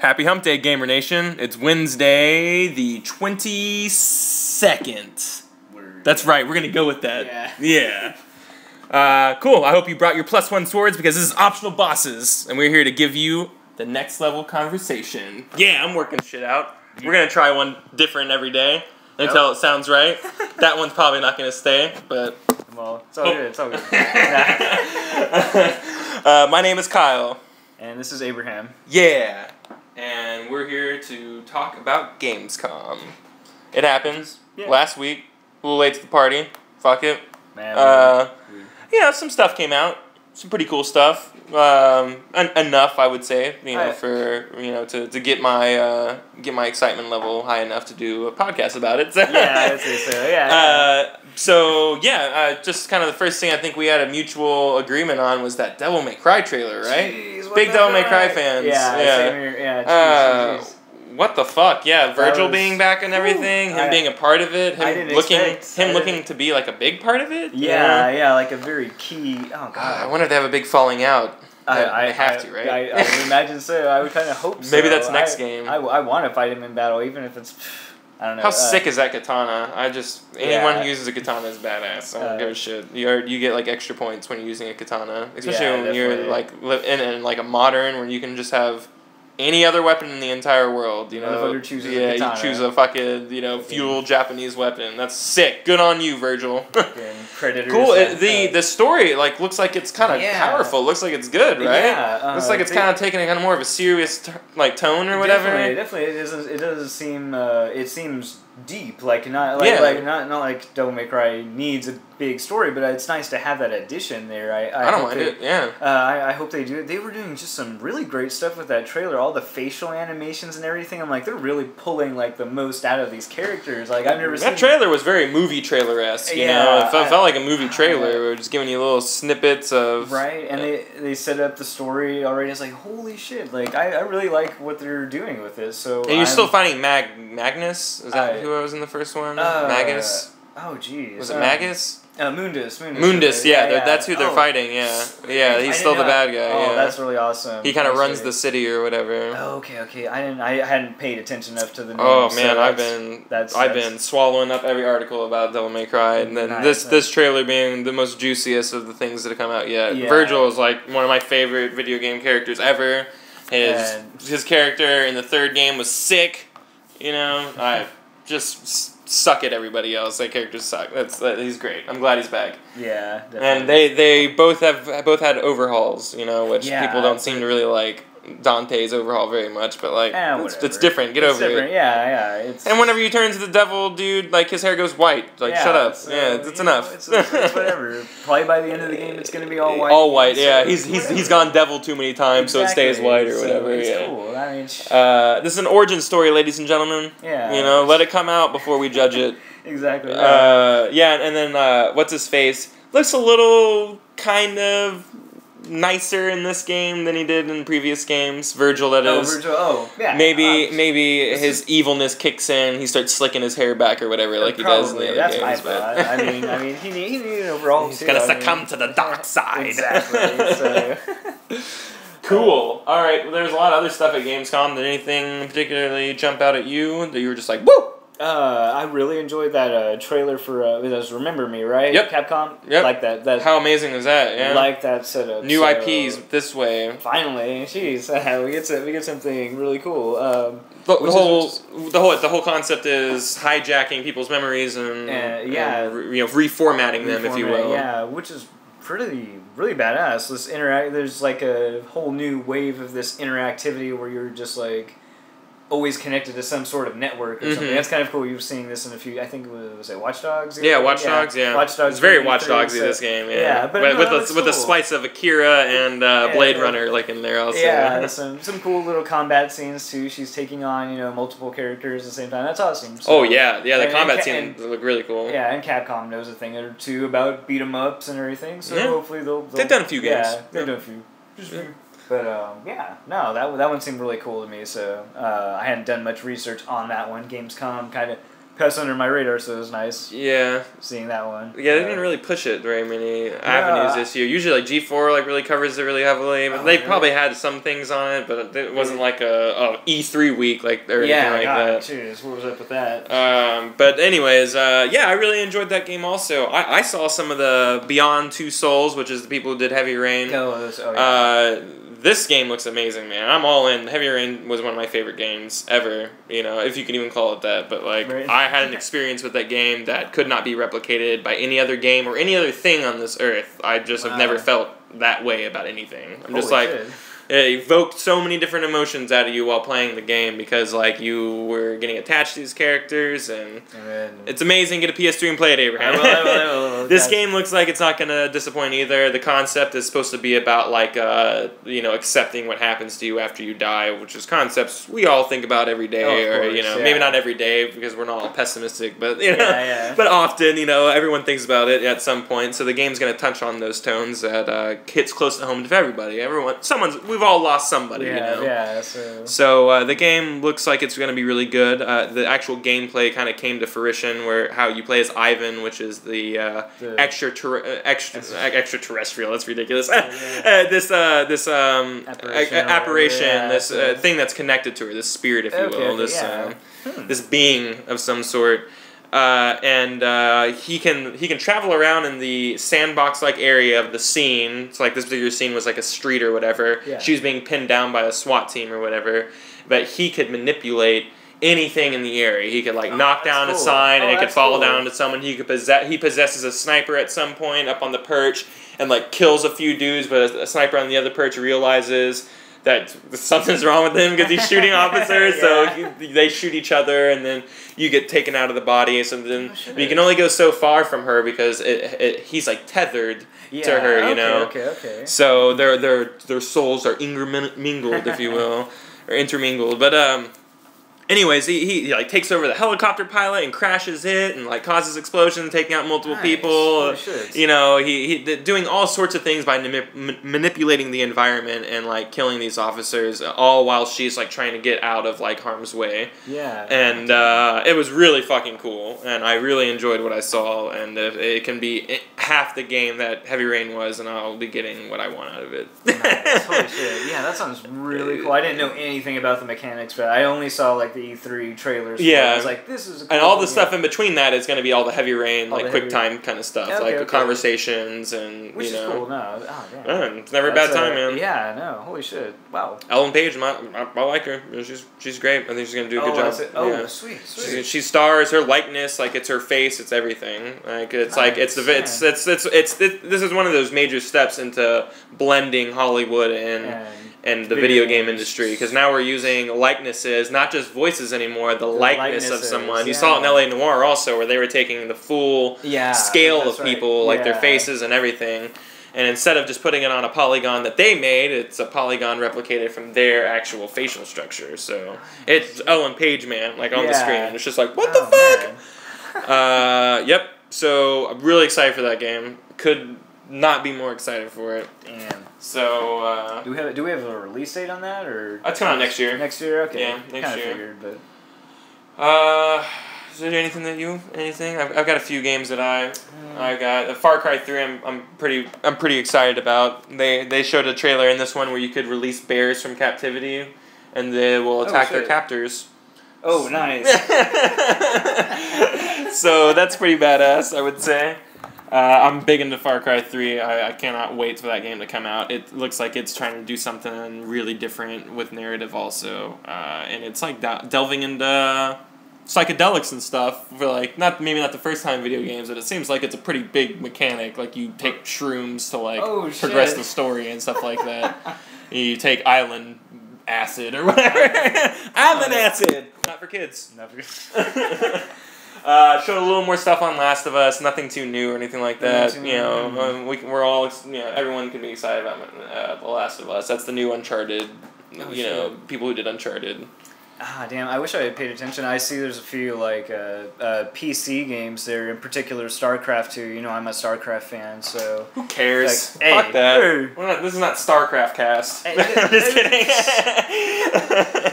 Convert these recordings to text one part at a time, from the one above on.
Happy Hump Day, Gamer Nation. It's Wednesday, the 22nd. That's right, we're going to go with that. Yeah. Cool, I hope you brought your +1 swords because this is Optional Bosses, and we're here to give you the next level conversation. Yeah, I'm working shit out. We're going to try one different every day until it sounds right. That one's probably not going to stay, but... Well, it's all good, it's all good. My name is Kyle. And this is Abraham. Yeah. And we're here to talk about Gamescom. It happened last week. A little late to the party. Fuck it. Man, some stuff came out. Some pretty cool stuff. Enough, I would say, to get my excitement level high enough to do a podcast about it. Yeah, I'd say so. Yeah. Just kind of the first thing I think we had a mutual agreement on was that Devil May Cry trailer, right? Jeez, Big Devil May Cry fans. Same here. Yeah. Jeez. What the fuck? Yeah, Virgil being back and everything, him being a part of it, him looking to be like a big part of it. Yeah, like a very key. Oh god. I wonder if they have a big falling out. I have to, right? I would imagine so. I would kind of hope so. Maybe that's next game. I want to fight him in battle, even if it's. I don't know. How sick is that katana? Anyone who uses a katana is badass. I don't give a shit. You get like extra points when you're using a katana, especially when you're like in like a modern where you can just have any other weapon in the entire world. You choose a fucking feudal Japanese weapon. That's sick. Good on you, Virgil. Predators. Cool. The story looks like it's kind of powerful. Looks like it's good, right? Yeah. Looks like it's kind of taking a kind of more of a serious tone or whatever. Definitely. It doesn't seem. It seems deep. Not like Devil May Cry needs a big story, but it's nice to have that addition there. I don't mind it. Yeah. I hope they do it. They were doing just some really great stuff with that trailer. All the facial animations and everything. I'm like, they're really pulling like the most out of these characters. Like I've never seen that trailer was very movie trailer-esque. It felt like a movie trailer. We're just giving you little snippets of and they set up the story already. It's like holy shit. Like I really like what they're doing with it. So and you're still fighting Magnus? Is that who I was in the first one? Magus. Oh geez. Was it Magus? Mundus, that's who they're fighting, yeah, he's still the bad guy, Oh, that's really awesome. He kind of runs the city or whatever. Oh, okay, I hadn't paid attention enough to the news. Oh, man, I've been swallowing up every article about Devil May Cry, and then this trailer being the most juiciest of the things that have come out yet. Yeah. Virgil is like one of my favorite video game characters ever. His character in the third game was sick, I just suck at everybody else. That character suck. He's great. I'm glad he's back. Yeah, definitely. And they both had overhauls, which people don't seem to really like Dante's overhaul very much, but like it's different. Get over it. Yeah. And whenever you turn into the devil, dude, like his hair goes white. Like shut up. It's enough. It's whatever. Probably by the end of the game, it's gonna be all white. All white. Yeah. He's gone devil too many times, so it stays white or whatever. It's cool. I mean, this is an origin story, ladies and gentlemen. Yeah. Let it come out before we judge it. Exactly. And then what's his face looks a little kind of nicer in this game than he did in previous games. Virgil, that is. Virgil. Oh, yeah. Maybe his evilness kicks in. He starts slicking his hair back or whatever, like he does in the other that's games. My thought. I mean, he needed overall. He's gonna succumb to the dark side. Exactly. So. Cool. All right. Well, there's a lot of other stuff at Gamescom. Did anything particularly jump out at you that you were just like, woo? I really enjoyed that trailer for it was Remember Me, right? Yep. Capcom. Yep. Like that. How amazing is that? Yeah. Like that setup. New IPs this way. Finally, jeez, we get something really cool. The whole concept is hijacking people's memories and reformatting them, if you will. Yeah, which is really badass. There's like a whole new wave of this interactivity where you're just like always connected to some sort of network or something. That's kind of cool. You're seeing this in a few. I think was it Watch Dogs? Yeah, Watch Dogs. Yeah, Watch Dogs. It's very Watch Dogsy this game. Yeah, but with a splice of Akira and Blade Runner like in there also. Yeah, some cool little combat scenes too. She's taking on multiple characters at the same time. That's awesome. So, the combat scenes look really cool. Yeah, and Capcom knows a thing or two about beat 'em ups and everything. So hopefully they've done a few games. Yeah, they've done a few. Just a few. But that one seemed really cool to me. So I hadn't done much research on that one. Gamescom kind of passed under my radar, so it was nice. Yeah. Seeing that one. Yeah, they didn't really push it very many avenues this year. Usually, like G4 like really covers it really heavily. But they probably had some things on it, but it wasn't like a E3 week like or anything like that. Jeez, what was up with that? But anyways, I really enjoyed that game. Also, I saw some of the Beyond Two Souls, which is the people who did Heavy Rain. This game looks amazing, man. I'm all in. Heavy Rain was one of my favorite games ever, if you can even call it that. But, I had an experience with that game that could not be replicated by any other game or any other thing on this earth. I just have never felt that way about anything. I'm just it evoked so many different emotions out of you while playing the game because, you were getting attached to these characters, and it's amazing. Get a PS3 and play it, Abraham. This game looks like it's not going to disappoint either. The concept is supposed to be about, accepting what happens to you after you die, which is concepts we all think about every day, maybe not every day because we're not all pessimistic, but, but often, everyone thinks about it at some point, so the game's going to touch on those tones that hits close to home to everybody. We've all lost somebody, So the game looks like it's going to be really good. The actual gameplay kind of came to fruition where how you play as Ivan, which is the extraterrestrial. That's ridiculous. This apparition, this thing that's connected to her, this spirit, if you will, this being of some sort. And he can travel around in the sandbox-like area of the scene. So, this particular scene was like a street or whatever. Yeah. She was being pinned down by a SWAT team or whatever. But he could manipulate anything in the area. He could knock down a sign and it could fall down to someone. He possesses a sniper at some point up on the perch and kills a few dudes. But a sniper on the other perch realizes that something's wrong with him because he's shooting officers, so they shoot each other, and then you get taken out of the body. So then you can only go so far from her because he's tethered to her, Okay. So their souls are intermingled, if you will, or intermingled. But anyways, he takes over the helicopter pilot and crashes it and causes explosions, taking out multiple people. He doing all sorts of things by manipulating the environment and killing these officers, all while she's trying to get out of harm's way. Yeah. And it was really fucking cool, and I really enjoyed what I saw. And it can be half the game that Heavy Rain was, and I'll be getting what I want out of it. Nice. Holy shit! Yeah, that sounds really cool. I didn't know anything about the mechanics, but I only saw the E3 trailers. Yeah. I was this is a cool and all the stuff in between that is going to be all the Heavy Rain, quick time kind of stuff, conversations and which is cool. No, it's never a bad time, man. Yeah, no, holy shit, wow. Ellen Page, I like her. She's great. I think she's going to do a good job. Sweet. She stars, her likeness, it's her face, it's everything. This is one of those major steps into blending Hollywood and the video game industry, because now we're using likenesses, not just voices anymore, the likeness of someone. You saw it in LA Noire also, where they were taking the full scale of people, their faces and everything. And instead of just putting it on a polygon that they made, it's a polygon replicated from their actual facial structure. So it's Ellen Page, man, on the screen. And it's just what the fuck? Yep. So I'm really excited for that game. Could not be more excited for it. Damn. So do we have a release date on that, or that's coming out next year? Next year, okay. Yeah, next year. Figured, but is there anything I've got a few games that I got. Far Cry 3 I'm pretty excited about. They showed a trailer in this one where you could release bears from captivity and they will attack their captors. Oh, nice. So that's pretty badass, I would say. I'm big into Far Cry 3. I cannot wait for that game to come out. It looks like it's trying to do something really different with narrative also. And it's delving into psychedelics and stuff for maybe not the first time video games, but it seems like it's a pretty big mechanic. You take shrooms to progress the story and stuff like that. You take island acid or whatever. Island acid! Not for kids. Showed a little more stuff on Last of Us. Nothing too new or anything like that. We're all everyone can be excited about The Last of Us. That's the new Uncharted. People who did Uncharted. Ah, damn! I wish I had paid attention. I see there's a few PC games there, in particular StarCraft 2. I'm a StarCraft fan, so who cares? Fuck that. Hey. This is not StarCraft cast. I'm just kidding.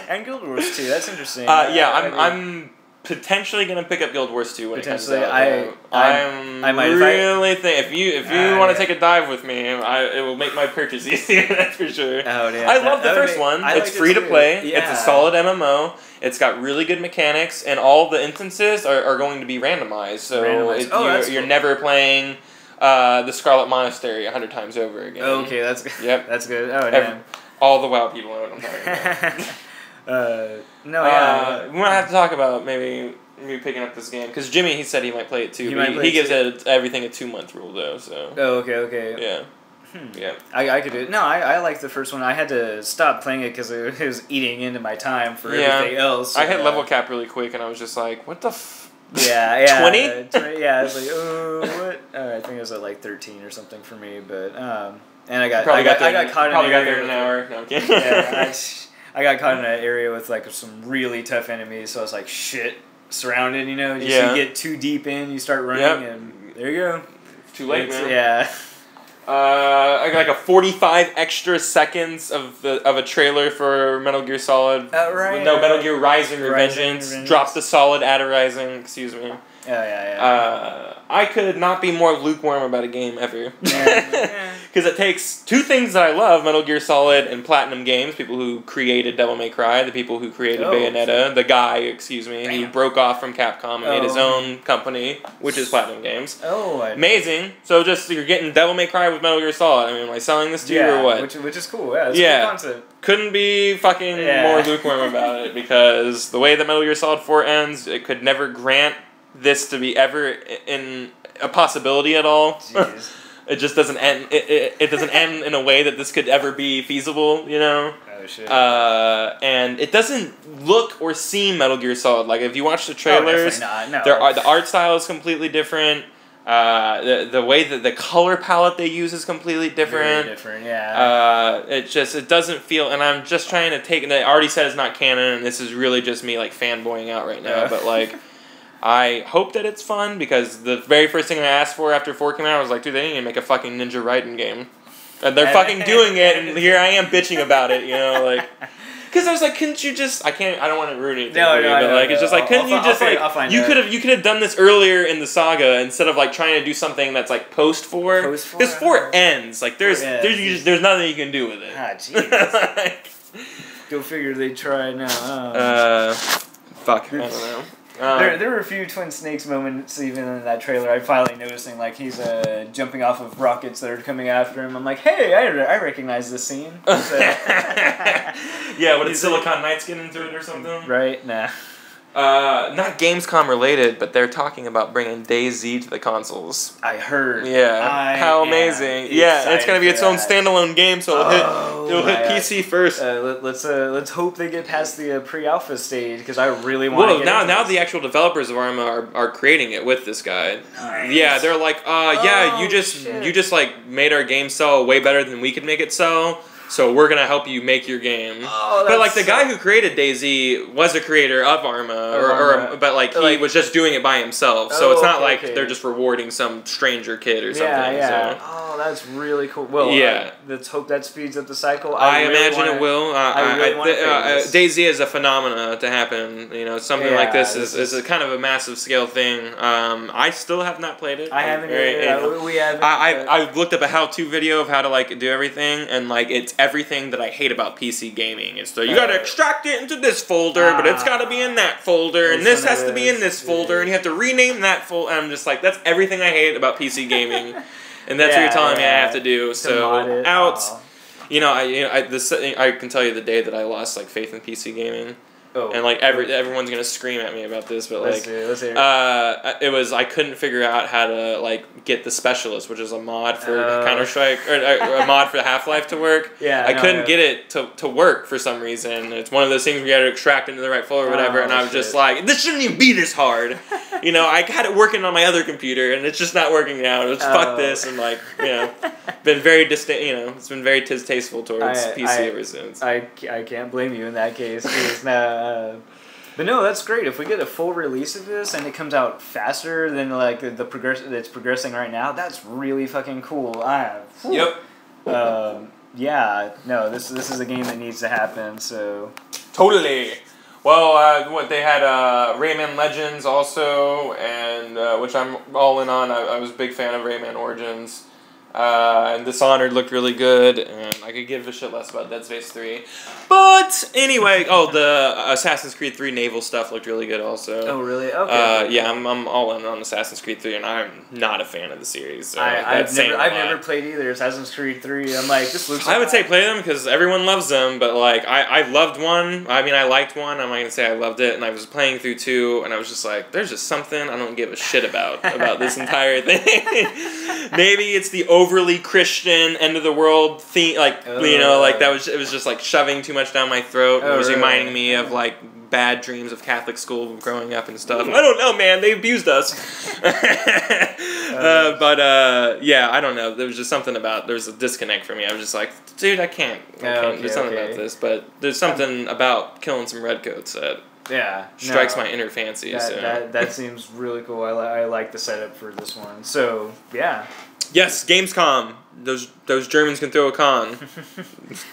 And Guild Wars 2. That's interesting. I'm potentially gonna pick up Guild Wars 2 when it comes out. I might really think if you want to take a dive with me, it will make my purchase easier. That's for sure. Oh yeah. I love the first one. It's free to play. Yeah. It's a solid MMO. It's got really good mechanics, and all the instances are going to be randomized. So you're never playing the Scarlet Monastery 100 times over again. Oh, okay, that's good. Yep, that's good. Oh damn. All the WoW people know what I'm talking about. We might have to talk about maybe picking up this game because Jimmy, he said he might play it too. He gives everything a 2-month rule though. So. Oh okay. Yeah. Yeah. I could do it. No, I like the first one. I had to stop playing it because it was eating into my time for everything else. I hit level cap really quick and I was just like, what the Yeah. 20? Yeah, I was like, oh, what? I think it was at like 13 or something for me, but and I got caught in an hour. No, I'm kidding. Yeah, I got caught in an area with like some really tough enemies, so I was like, shit, surrounded. You get too deep in, you start running, and there you go. It's too late, man. Yeah. I got like a 45 extra seconds of a trailer for Metal Gear Solid. Right. No, Metal Gear Rising Revengeance. Drop the Solid out of Rising. Excuse me. Yeah. I could not be more lukewarm about a game ever. Because it takes two things that I love, Metal Gear Solid and Platinum Games, people who created Devil May Cry, the people who created Bayonetta, the guy, who broke off from Capcom and made his own company, which is Platinum Games. Amazing. So just you're getting Devil May Cry with Metal Gear Solid. I mean, am I selling this to you or what? Which is cool. Yeah, it's a cool concept. Couldn't be fucking more lukewarm about it because the way that Metal Gear Solid 4 ends, it could never grant this to be ever in a possibility at all. Jeez. It just doesn't end. It doesn't end in a way that this could ever be feasible. Oh shit. And it doesn't look or seem Metal Gear Solid. Like if you watch the trailers, the art style is completely different. The way that the color palette they use is completely different. Very different, yeah. It doesn't feel, and I'm just trying to take. And I already said it's not canon, and this is really just me like fanboying out right now. But like. I hope that it's fun because the very first thing I asked for after 4 came out, I was like, dude, they need to make a fucking Ninja Gaiden game. And they're fucking doing it, and here I am bitching about it, like... Because I was like, couldn't you just... I don't want to ruin anything it's just like, couldn't you just, like... You could have done this earlier in the saga instead of, like, trying to do something that's, like, post-4. Because 4 ends. Like, there's nothing you can do with it. Ah, jeez. Go figure they try now. Fuck, I don't know. There were a few Twin Snakes moments even in that trailer. I finally noticing like he's jumping off of rockets that are coming after him. I'm like, hey, I recognize this scene. So, yeah, what did Silicon Knights get into it or something? Right? Nah. Not Gamescom related, but they're talking about bringing DayZ to the consoles. I heard. Yeah. How amazing. Yeah, it's going to be its own standalone game, so it'll hit PC first. Let's hope they get past the pre-alpha stage, because I really want to get now the actual developers of Arma are creating it with this guy. Nice. Yeah, they're like, you just like made our game sell way better than we could make it sell. So we're gonna help you make your game. But like the guy who created DayZ was a creator of Arma, but like he was just doing it by himself. So it's not like they're just rewarding some stranger kid or something. Yeah. So. Oh, that's really cool. Well, let's hope that speeds up the cycle. I imagine it will. DayZ is a phenomena to happen. Something like this is a kind of a massive scale thing. I still have not played it. I haven't. We haven't. I looked up a how-to video of how to like do everything, and like it's everything that I hate about PC gaming. It's you gotta extract it into this folder, but it's gotta be in that folder, and this has to be in this folder, and you have to rename that folder. And I'm just like, that's everything I hate about PC gaming, and that's what you're telling me I have to do. So out. I can tell you the day that I lost like faith in PC gaming. And like everyone's gonna scream at me about this, but like let's hear it was I couldn't figure out how to like get the Specialist, which is a mod for Counter-Strike or a mod for Half-Life to work. I couldn't get it to work for some reason. It's one of those things where you got to extract into the right folder or whatever, and I was just like, this shouldn't even be this hard. I had it working on my other computer, and it's just not working out. It's fuck this, and like been very it's been very distasteful towards PC ever since. I can't blame you in that case. But no, that's great. If we get a full release of this and it comes out faster than like the that's progressing right now, that's really fucking cool. Yep. Yeah. No, this is a game that needs to happen. So. Totally. Well, what they had Rayman Legends also, and which I'm all in on. I was a big fan of Rayman Origins. And Dishonored looked really good, and I could give a shit less about Dead Space 3. But anyway, the Assassin's Creed 3 naval stuff looked really good also. Oh, really? Okay. Yeah, I'm all in on Assassin's Creed 3, and I'm not a fan of the series. So I've never played either Assassin's Creed 3. I'm like, this looks. I would say play them because everyone loves them, but like I loved one. I mean, I liked one. I'm not gonna say I loved it, and I was playing through 2, and I was just like, there's just something I don't give a shit about this entire thing. Maybe it's the overly Christian end of the world theme, like it was just like shoving too much down my throat. It was reminding me of like bad dreams of Catholic school growing up and stuff. I don't know, man. They abused us. Yeah, I don't know. There was just something about there was a disconnect for me. I was just like, dude, I can't. There's something about this, but there's something about killing some redcoats that strikes my inner fancy. That seems really cool. I like the setup for this one. So yeah. Yes, Gamescom. Those Germans can throw a con.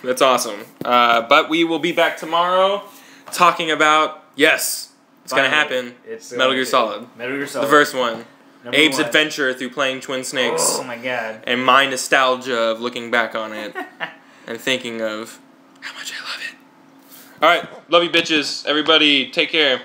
That's awesome. But we will be back tomorrow talking about, it's going to happen. It's Metal Gear Solid. Metal Gear Solid. The first one. Number Abe's 1. adventure through playing Twin Snakes. Oh my god. And my nostalgia of looking back on it and thinking of how much I love it. Alright, love you bitches. Everybody, take care.